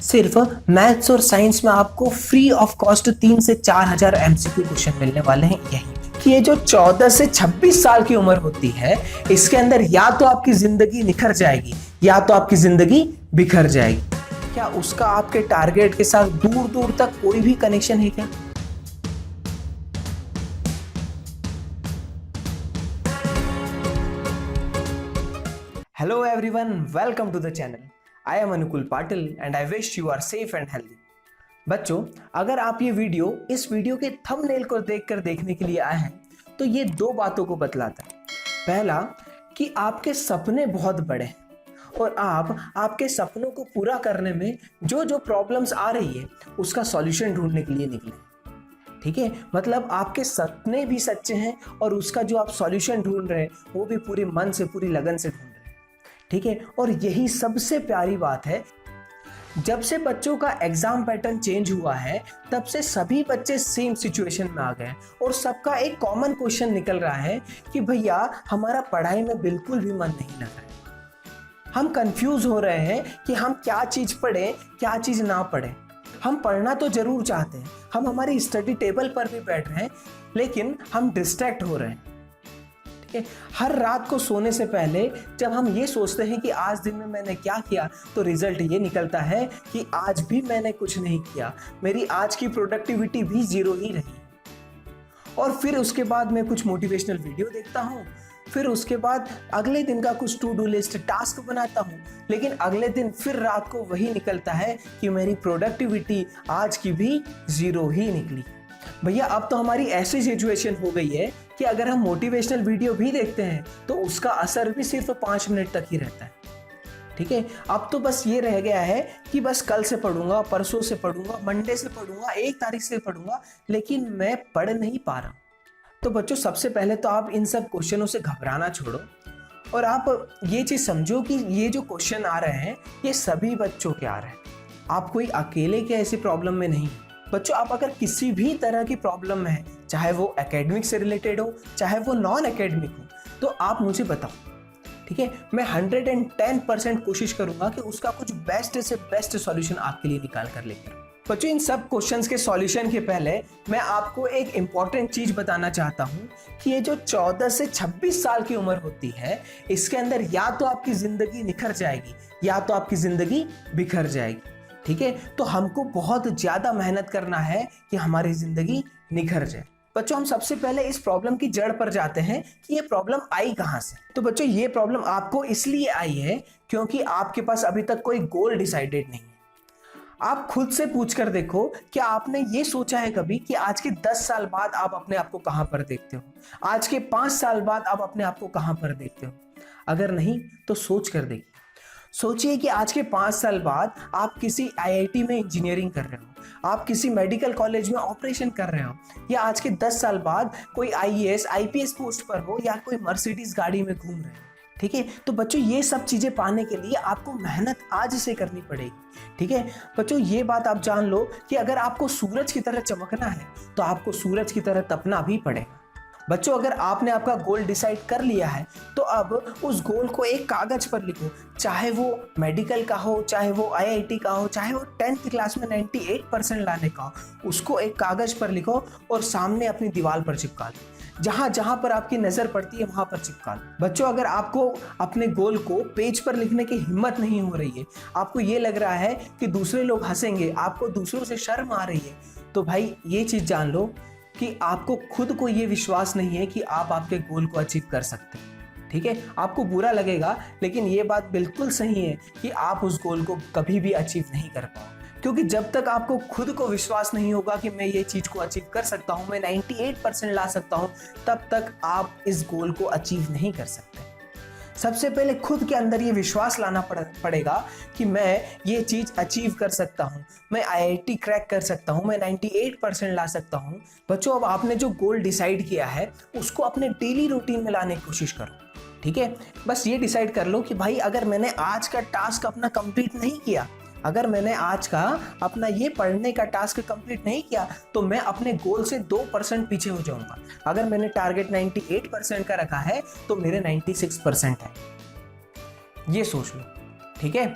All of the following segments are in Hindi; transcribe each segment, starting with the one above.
सिर्फ मैथ्स और साइंस में आपको फ्री ऑफ कॉस्ट 3 से 4 हजार एमसीक्यू क्वेश्चन मिलने वाले हैं। यही कि ये जो 14 से 26 साल की उम्र होती है, इसके अंदर या तो आपकी जिंदगी निखर जाएगी या तो आपकी जिंदगी बिखर जाएगी। क्या उसका आपके टारगेट के साथ दूर दूर तक कोई भी कनेक्शन है क्या? Hello everyone, welcome to the channel. I am Anukul Patil and I wish you are safe and healthy. बच्चों, अगर आप ये वीडियो इस वीडियो के थंबनेल को देखकर देखने के लिए आए हैं तो ये दो बातों को बतलाता है। पहला कि आपके सपने बहुत बड़े हैं और आप आपके सपनों को पूरा करने में जो जो प्रॉब्लम्स आ रही है उसका सॉल्यूशन ढूंढने के लिए निकले। ठीक है, मतलब आपके सपने भी सच्चे हैं और उसका जो आप सॉल्यूशन ढूंढ रहे हैं वो भी पूरे मन से, पूरी लगन से ढूंढ रहे हैं। ठीक है, और यही सबसे प्यारी बात है, जब से बच्चों का एग्जाम पैटर्न चेंज हुआ है तब से सभी बच्चे सेम सिचुएशन में आ गए और सबका एक कॉमन क्वेश्चन निकल रहा है कि भैया हमारा पढ़ाई में बिल्कुल भी मन नहीं लग रहा है। हम कंफ्यूज हो रहे हैं कि हम क्या चीज पढ़ें, क्या चीज ना पढ़ें। हम पढ़ना तो जरूर चाहते हैं, हम हमारी स्टडी टेबल पर भी बैठ रहे हैं, लेकिन हम डिस्ट्रैक्ट हो रहे हैं। हर रात को सोने से पहले जब हम ये सोचते हैं कि आज दिन में मैंने क्या किया, तो रिजल्ट ये निकलता है कि आज भी मैंने कुछ नहीं किया, मेरी आज की प्रोडक्टिविटी भी जीरो ही रही। और फिर उसके बाद मैं कुछ मोटिवेशनल वीडियो देखता हूँ, फिर उसके बाद अगले दिन का कुछ टू डू लिस्ट टास्क बनाता हूँ, लेकिन अगले दिन फिर रात को वही निकलता है कि मेरी प्रोडक्टिविटी आज की भी जीरो ही निकली। भैया अब तो हमारी ऐसी सिचुएशन हो गई है कि अगर हम मोटिवेशनल वीडियो भी देखते हैं तो उसका असर भी सिर्फ 5 मिनट तक ही रहता है। ठीक है, अब तो बस ये रह गया है कि बस कल से पढ़ूंगा, परसों से पढ़ूंगा, मंडे से पढ़ूंगा, 1 तारीख से पढ़ूंगा, लेकिन मैं पढ़ नहीं पा रहा। तो बच्चों, सबसे पहले तो आप इन सब क्वेश्चनों से घबराना छोड़ो और आप ये चीज समझो कि ये जो क्वेश्चन आ रहे हैं ये सभी बच्चों के आ रहे हैं। आप कोई अकेले के ऐसी प्रॉब्लम में नहीं। बच्चों, आप अगर किसी भी तरह की प्रॉब्लम में है, चाहे वो एकेडमिक से रिलेटेड हो, चाहे वो नॉन एकेडमिक हो, तो आप मुझे बताओ। ठीक है, मैं 110% कोशिश करूंगा कि उसका कुछ बेस्ट से बेस्ट सॉल्यूशन आपके लिए निकाल कर लेकर। बच्चों, इन सब क्वेश्चंस के सॉल्यूशन के पहले मैं आपको एक इंपॉर्टेंट चीज बताना चाहता हूं कि ये जो 14 से 26 साल की उम्र होती है, इसके अंदर या तो आपकी जिंदगी निखर जाएगी या तो आपकी जिंदगी बिखर जाएगी। ठीक है, तो हमको बहुत ज्यादा मेहनत करना है कि हमारी जिंदगी निखर जाए। बच्चों, हम सबसे पहले इस प्रॉब्लम की जड़ पर जाते हैं कि ये प्रॉब्लम आई कहां से। तो बच्चों, ये प्रॉब्लम आपको इसलिए आई है क्योंकि आपके पास अभी तक कोई गोल डिसाइडेड नहीं है। आप खुद से पूछ कर देखो, क्या आपने ये सोचा है कभी कि आज के 10 साल बाद आप अपने आप को कहां पर देखते हो, आज के 5 साल बाद आप अपने आप को कहां पर देखते हो? अगर नहीं तो सोच कर देखिए। सोचिए कि आज के 5 साल बाद आप किसी आईआईटी में इंजीनियरिंग कर रहे हो, आप किसी मेडिकल कॉलेज में ऑपरेशन कर रहे हो, या आज के 10 साल बाद कोई आईएएस आईपीएस पोस्ट पर हो या कोई मर्सिडीज गाड़ी में घूम रहे हो। ठीक है, तो बच्चों ये सब चीजें पाने के लिए आपको मेहनत आज से करनी पड़ेगी। ठीक है बच्चों, ये बात आप जान लो कि अगर आपको सूरज की तरह चमकना है तो आपको सूरज की तरह तपना भी पड़ेगा। बच्चों, अगर आपने आपका गोल डिसाइड कर लिया है तो अब उस गोल को एक कागज पर लिखो, चाहे वो मेडिकल का हो, चाहे वो आईआईटी का हो, चाहे वो 10th क्लास में 98% लाने का हो, उसको एक कागज पर लिखो और सामने अपनी दीवार पर चिपका लो। जहां जहां पर आपकी नजर पड़ती है वहां पर चिपका लो। बच्चों, अगर आपको अपने गोल को पेज पर लिखने की हिम्मत नहीं हो रही है, आपको ये लग रहा है कि दूसरे लोग हंसेंगे, आपको दूसरों से शर्म आ रही है, तो भाई ये चीज जान लो कि आपको खुद को ये विश्वास नहीं है कि आप आपके गोल को अचीव कर सकते हैं। ठीक है, आपको बुरा लगेगा, लेकिन ये बात बिल्कुल सही है कि आप उस गोल को कभी भी अचीव नहीं कर पाओ, क्योंकि जब तक आपको खुद को विश्वास नहीं होगा कि मैं ये चीज को अचीव कर सकता हूं, मैं 98% ला सकता हूं, तब तक आप इस गोल को अचीव नहीं कर सकते। सबसे पहले खुद के अंदर ये विश्वास लाना पड़ेगा कि मैं ये चीज अचीव कर सकता हूँ, मैं आईआईटी क्रैक कर सकता हूँ, मैं 98% ला सकता हूँ। बच्चों, अब आपने जो गोल डिसाइड किया है उसको अपने डेली रूटीन में लाने की कोशिश करो। ठीक है, बस ये डिसाइड कर लो कि भाई अगर मैंने आज का टास्क अपना कंप्लीट नहीं किया, अगर मैंने आज का अपना ये पढ़ने का टास्क कंप्लीट नहीं किया, तो मैं अपने गोल से 2% पीछे हो जाऊंगा। अगर मैंने टारगेट 98% का रखा है तो मेरे 96% है। ये सोच लो। ठीक है,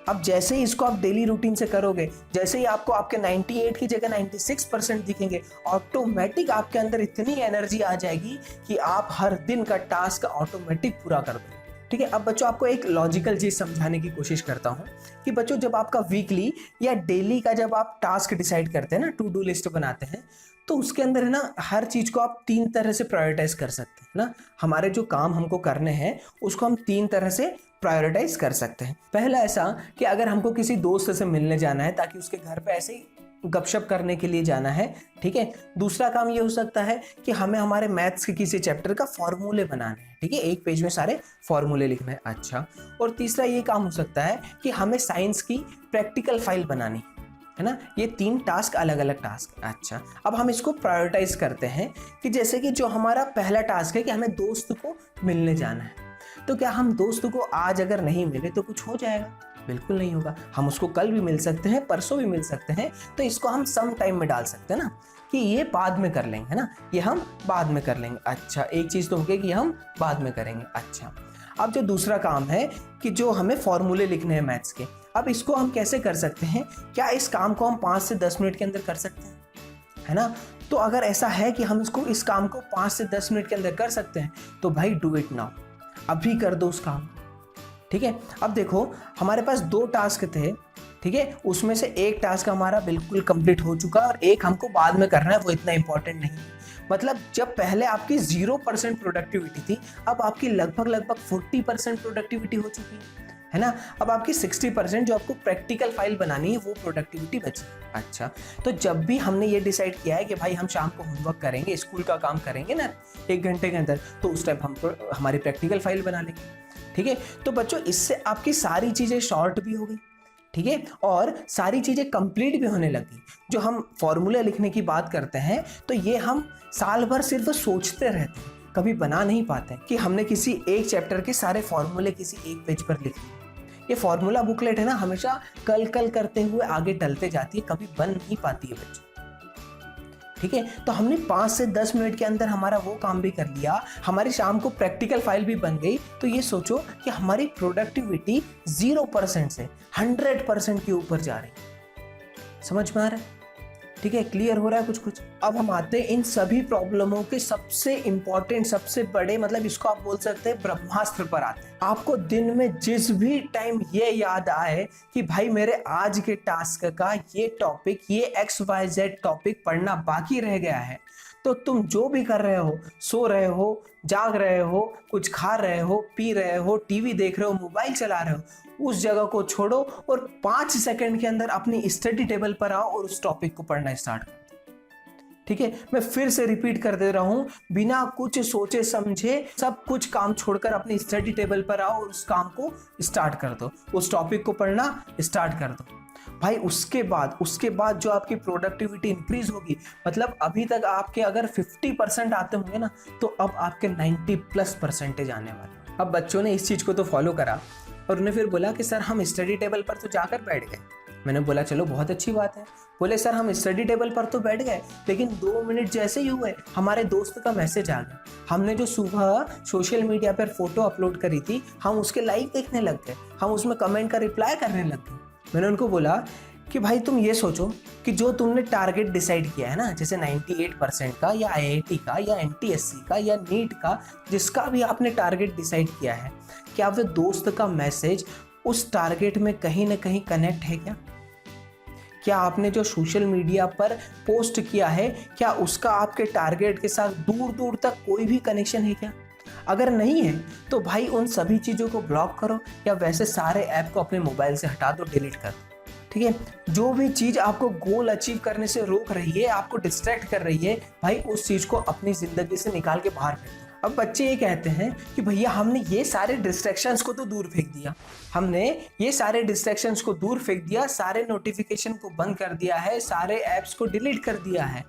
अब जैसे ही इसको आप डेली रूटीन से करोगे, जैसे ही आपको आपके 98 की जगह 96% दिखेंगे, ऑटोमेटिक आपके अंदर इतनी एनर्जी आ जाएगी कि आप हर दिन का टास्क ऑटोमेटिक पूरा कर दोगे। ठीक है, अब बच्चों आपको एक लॉजिकल चीज समझाने की कोशिश करता हूँ कि बच्चों जब आपका वीकली या डेली का जब आप टास्क डिसाइड करते हैं ना, टू डू लिस्ट बनाते हैं, तो उसके अंदर है ना हर चीज को आप 3 तरह से प्रायोरिटाइज कर सकते हैं ना। हमारे जो काम हमको करने हैं उसको हम 3 तरह से प्रायोरिटाइज कर सकते हैं। पहला ऐसा कि अगर हमको किसी दोस्त से मिलने जाना है ताकि उसके घर पे ऐसे ही गपशप करने के लिए जाना है, ठीक है। दूसरा काम ये हो सकता है कि हमें हमारे मैथ्स के किसी चैप्टर का फॉर्मूले बनाने हैं, ठीक है, एक पेज में सारे फॉर्मूले लिखना है। अच्छा, और तीसरा ये काम हो सकता है कि हमें साइंस की प्रैक्टिकल फाइल बनानी है ना। ये 3 टास्क, अलग अलग टास्क। अच्छा, अब हम इसको प्रायोरिटाइज करते हैं कि जैसे कि जो हमारा पहला टास्क है कि हमें दोस्त को मिलने जाना है, तो क्या हम दोस्त को आज अगर नहीं मिले तो कुछ हो जाएगा? बिल्कुल नहीं होगा। हम उसको कल भी मिल सकते हैं, परसों भी मिल सकते हैं, तो इसको हम सम टाइम में डाल सकते हैं ना कि ये बाद में कर लेंगे, है ना, ये हम बाद में कर लेंगे। अच्छा, एक चीज तो होगी कि हम बाद में करेंगे। अच्छा, अब जो दूसरा काम है कि जो हमें फॉर्मूले लिखने हैं मैथ्स के, अब इसको हम कैसे कर सकते हैं? क्या इस काम को हम 5 से 10 मिनट के अंदर कर सकते हैं, है ना? तो अगर ऐसा है कि हम इस काम को 5 से 10 मिनट के अंदर कर सकते हैं तो भाई डू इट नाउ, अभी कर दो उस काम, ठीक है। अब देखो हमारे पास 2 टास्क थे, ठीक है, उसमें से एक टास्क हमारा बिल्कुल कंप्लीट हो चुका और एक हमको बाद में करना है, वो इतना इंपॉर्टेंट नहीं है। मतलब जब पहले आपकी 0% प्रोडक्टिविटी थी, अब आपकी लगभग 40% प्रोडक्टिविटी हो चुकी है ना। अब आपकी 60% जो आपको प्रैक्टिकल फाइल बनानी है वो प्रोडक्टिविटी बची। अच्छा, तो जब भी हमने ये डिसाइड किया है कि भाई हम शाम को होमवर्क करेंगे, स्कूल का काम करेंगे ना 1 घंटे के अंदर, तो उस टाइम हम हमारी प्रैक्टिकल फाइल बना लेंगे, ठीक है। तो बच्चों इससे आपकी सारी चीज़ें शॉर्ट भी हो गई, ठीक है, और सारी चीज़ें कंप्लीट भी होने लगी। जो हम फॉर्मूला लिखने की बात करते हैं तो ये हम साल भर सिर्फ सोचते रहते हैं, कभी बना नहीं पाते कि हमने किसी एक चैप्टर के सारे फॉर्मूले किसी एक पेज पर लिख लिए। ये फॉर्मूला बुकलेट है ना, हमेशा कल कल करते हुए आगे टलते जाती है, कभी बन नहीं पाती है बच्चों, ठीक है। तो हमने 5 से 10 मिनट के अंदर हमारा वो काम भी कर लिया, हमारी शाम को प्रैक्टिकल फाइल भी बन गई। तो ये सोचो कि हमारी प्रोडक्टिविटी 0% से 100% के ऊपर जा रही है। समझ में आ रहा है? ठीक है, क्लियर हो रहा है कुछ? अब हम आते हैं इन सभी प्रॉब्लमों के सबसे इंपॉर्टेंट, सबसे बड़े, मतलब इसको आप बोल सकते हैं ब्रह्मास्त्र पर आते हैं। आपको दिन में जिस भी टाइम ये याद आए कि भाई मेरे आज के टास्क का ये टॉपिक, ये XYZ टॉपिक पढ़ना बाकी रह गया है, तो तुम जो भी कर रहे हो, सो रहे हो, जाग रहे हो, कुछ खा रहे हो, पी रहे हो, टीवी देख रहे हो, मोबाइल चला रहे हो, उस जगह को छोड़ो और 5 सेकंड के अंदर अपनी स्टडी टेबल पर आओ और उस टॉपिक को पढ़ना स्टार्ट करो, ठीक है। मैं फिर से रिपीट कर दे रहा हूं, बिना कुछ सोचे समझे सब कुछ काम छोड़कर अपनी स्टडी टेबल पर आओ और उस काम को स्टार्ट कर दो, उस टॉपिक को पढ़ना स्टार्ट कर दो भाई। उसके बाद जो आपकी प्रोडक्टिविटी इंक्रीज होगी, मतलब अभी तक आपके अगर 50% आते होंगे ना, तो अब आपके 90+% आने वाले। अब बच्चों ने इस चीज को तो फॉलो करा और उन्हें फिर बोला कि सर हम स्टडी टेबल पर तो जाकर बैठ गए। मैंने बोला चलो बहुत अच्छी बात है। बोले सर हम स्टडी टेबल पर तो बैठ गए, लेकिन 2 मिनट जैसे ही हुए हमारे दोस्त का मैसेज आ गया। हमने जो सुबह सोशल मीडिया पर फोटो अपलोड करी थी, हम उसके लाइक देखने लग गए, हम उसमें कमेंट का रिप्लाई करने लग गए। मैंने उनको बोला कि भाई तुम ये सोचो कि जो तुमने टारगेट डिसाइड किया है ना, जैसे 98% का या IIT का या NTSC का या नीट का, जिसका भी आपने टारगेट डिसाइड किया है, क्या वो दोस्त का मैसेज उस टारगेट में कहीं ना कहीं कनेक्ट है क्या? क्या आपने जो सोशल मीडिया पर पोस्ट किया है, क्या उसका आपके टारगेट के साथ दूर दूर तक कोई भी कनेक्शन है क्या? अगर नहीं है तो भाई उन सभी चीज़ों को ब्लॉक करो या वैसे सारे ऐप को अपने मोबाइल से हटा दो, डिलीट कर दो, ठीक है। जो भी चीज़ आपको गोल अचीव करने से रोक रही है, आपको डिस्ट्रैक्ट कर रही है, भाई उस चीज़ को अपनी ज़िंदगी से निकाल के बाहर फेंक दो। अब बच्चे ये कहते हैं कि भैया हमने ये सारे डिस्ट्रैक्शंस को तो दूर फेंक दिया, हमने ये सारे डिस्ट्रैक्शंस को दूर फेंक दिया, सारे नोटिफिकेशन को बंद कर दिया है, सारे ऐप्स को डिलीट कर दिया है,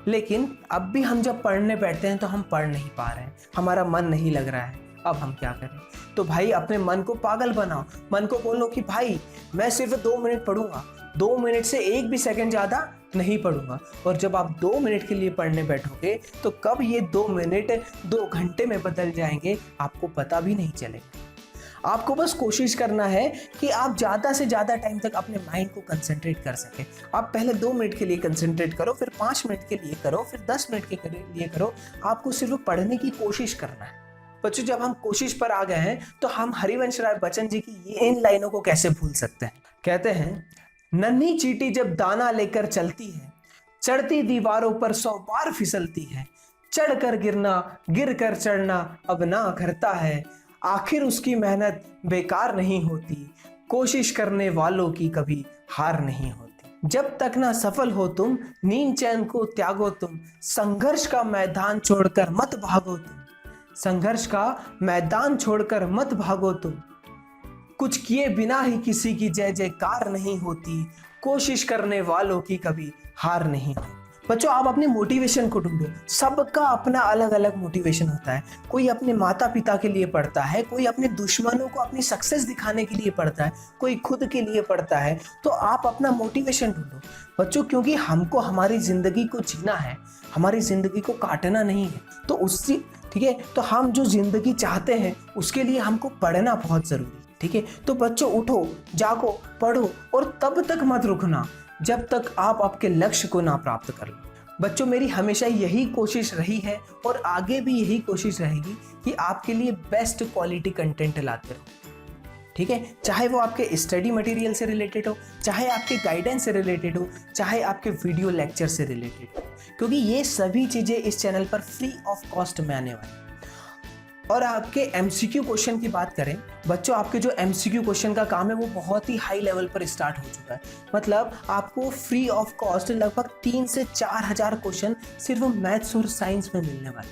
लेकिन अब भी हम जब पढ़ने बैठते हैं तो हम पढ़ नहीं पा रहे हैं, हमारा मन नहीं लग रहा है। अब हम क्या करें? तो भाई अपने मन को पागल बनाओ, मन को बोलो कि भाई मैं सिर्फ 2 मिनट पढ़ूंगा, 2 मिनट से 1 भी सेकंड ज़्यादा नहीं पढ़ूंगा। और जब आप 2 मिनट के लिए पढ़ने बैठोगे तो कब ये 2 मिनट 2 घंटे में बदल जाएंगे आपको पता भी नहीं चलेगा। आपको बस कोशिश करना है कि आप ज़्यादा से ज़्यादा टाइम तक अपने माइंड को कंसंट्रेट कर सकें। आप पहले 2 मिनट के लिए कंसंट्रेट करो, फिर 5 मिनट के लिए करो, फिर 10 मिनट के लिए करो। आपको सिर्फ पढ़ने की कोशिश करना है। बच्चों, जब हम कोशिश पर आ गए हैं तो हम हरिवंश राय बच्चन जी की ये इन लाइनों को कैसे भूल सकते हैं। कहते हैं, नन्ही चींटी जब दाना लेकर चलती है, चढ़ती दीवारों पर 100 बार फिसलती है, चढ़ कर गिरना, गिर कर चढ़ना अब ना करता है, आखिर उसकी मेहनत बेकार नहीं होती, कोशिश करने वालों की कभी हार नहीं होती। जब तक ना सफल हो तुम, नींद चैन को त्यागो तुम, संघर्ष का मैदान छोड़कर मत भागो तुम, संघर्ष का मैदान छोड़कर मत भागो तुम, कुछ किए बिना ही किसी की जय जयकार नहीं होती, कोशिश करने वालों की कभी हार नहीं होती। बच्चों, आप अपने मोटिवेशन को ढूंढो। सबका अपना अलग अलग मोटिवेशन होता है। कोई अपने माता पिता के लिए पढ़ता है, कोई अपने दुश्मनों को अपनी सक्सेस दिखाने के लिए पढ़ता है, कोई खुद के लिए पढ़ता है। तो आप अपना मोटिवेशन ढूंढो बच्चों, क्योंकि हमको हमारी जिंदगी को जीना है, हमारी जिंदगी को काटना नहीं है। तो उससे ठीक है, तो हम जो जिंदगी चाहते हैं उसके लिए हमको पढ़ना बहुत जरूरी है। ठीक है, तो बच्चों उठो, जागो, पढ़ो और तब तक मत रुकना जब तक आप आपके लक्ष्य को ना प्राप्त कर लो। बच्चों, मेरी हमेशा यही कोशिश रही है और आगे भी यही कोशिश रहेगी कि आपके लिए बेस्ट क्वालिटी कंटेंट लाते रहो। ठीक है, चाहे वो आपके स्टडी मटेरियल से रिलेटेड हो, चाहे आपके गाइडेंस से रिलेटेड हो, चाहे आपके वीडियो लेक्चर से रिलेटेड हो, क्योंकि ये सभी चीज़ें इस चैनल पर फ्री ऑफ कॉस्ट में आने वाली। और आपके MCQ क्वेश्चन की बात करें बच्चों, आपके जो MCQ क्वेश्चन का काम है वो बहुत ही हाई लेवल पर स्टार्ट हो चुका है। मतलब आपको फ्री ऑफ कॉस्ट लगभग 3 से 4 हजार क्वेश्चन सिर्फ मैथ्स और साइंस में मिलने वाले।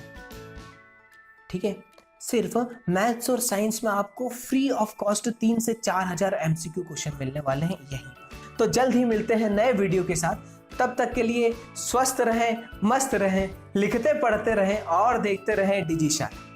ठीक है, सिर्फ मैथ्स और साइंस में आपको फ्री ऑफ कॉस्ट 3 से 4 हजार MCQ क्वेश्चन मिलने वाले हैं यहीं। तो जल्द ही मिलते हैं नए वीडियो के साथ। तब तक के लिए स्वस्थ रहें, मस्त रहें, लिखते पढ़ते रहें और देखते रहें डिजिशाल।